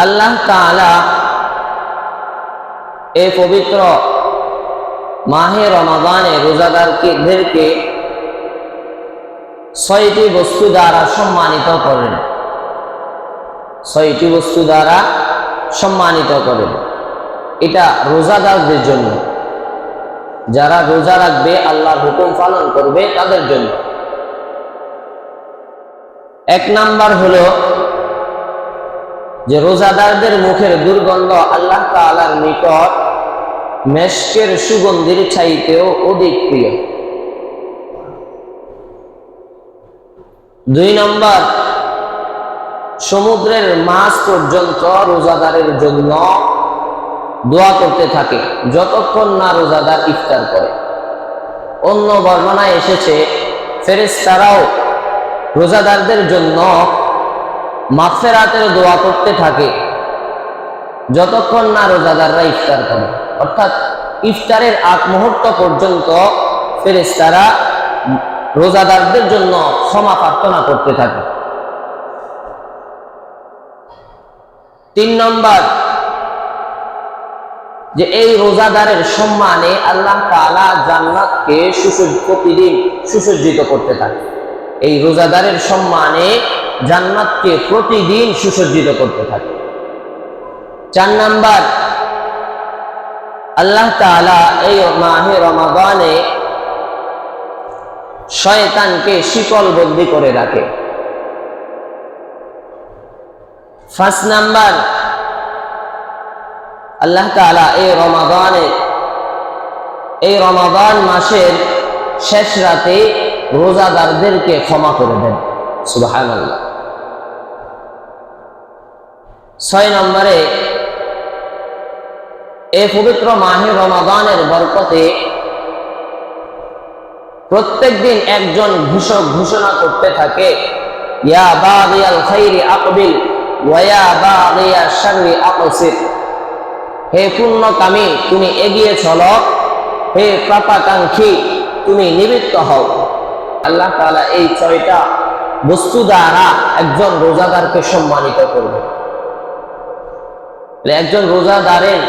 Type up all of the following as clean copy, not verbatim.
আল্লাহ তাআলা এই পবিত্র মাহে রমাদানে রোজাদারদেরকে ৬টি বস্তু দ্বারা সম্মানিত করেন। ৬টি বস্তু দ্বারা সম্মানিত করেন। এটা রোজাদারদের জন্য, যারা রোজা রাখবে, আল্লাহর হুকুম পালন করবে, তাদের জন্য। এক নাম্বার হলো যে রোজাদারদের মুখের দুর্গন্ধ আল্লাহ তাআলার নিকট মেশকের সুগন্ধির চাইতেও অধিক প্রিয়। ২ নম্বর, সমুদ্রের মাছ পর্যন্ত রোজাদারের জন্য দোয়া করতে থাকে যতক্ষণ না রোজাদার ইফতার করে। অন্য বর্ণনায় এসেছে ফেরেশতারাও রোজাদারদের জন্য মাগফিরাতের দোয়া করতে থাকে যতক্ষণ না রোজাদাররা ইফতার করে। অর্থাৎ ইফতারের আগ মুহূর্ত পর্যন্ত ফেরেশতারা রোজাদারদের জন্য ক্ষমা প্রার্থনা করতে থাকে। ৩ নম্বর, যে এই রোজাদারের সম্মানে আল্লাহ তাআলা জান্নাতকে প্রতিদিন সুসজ্জিত করতে থাকে। এই রোজাদারের সম্মানে জান্নাতকে প্রতিদিন সুসজ্জিত করতে থাকে। ৪ নম্বর, আল্লাহ তাআলা এই মাহে রমাদানে শয়তানকে শিকলবন্দি করে রাখে। ৫ নম্বর, আল্লাহ তাআলা এই রমাদান মাসের শেষ রাতে রোজাদারদেরকে ক্ষমা করে দেন। সুবহানাল্লাহ। ৬ নম্বরে, এই পবিত্র মাহে রমাদানের বরকতে প্রত্যেক দিন একজন ঘোষক ঘোষণা করতে থাকে, ইয়া বাগিয়াল খাইরি আকবিল ওয়া ইয়া বাগিয়াশ শাররি আকসির। হে পুণ্যকামী, তুমি এগিয়ে চলো, হে পাপাকাঙ্ক্ষী, তুমি নিবৃত্ত হও। আল্লাহ তাআলা এই ৬টা বস্তু দ্বারা একজন রোজাদারকে সম্মানিত করবে। একজন রোজাদারের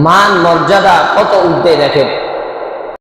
মান মর্যাদা কত উঠবে দেখেন।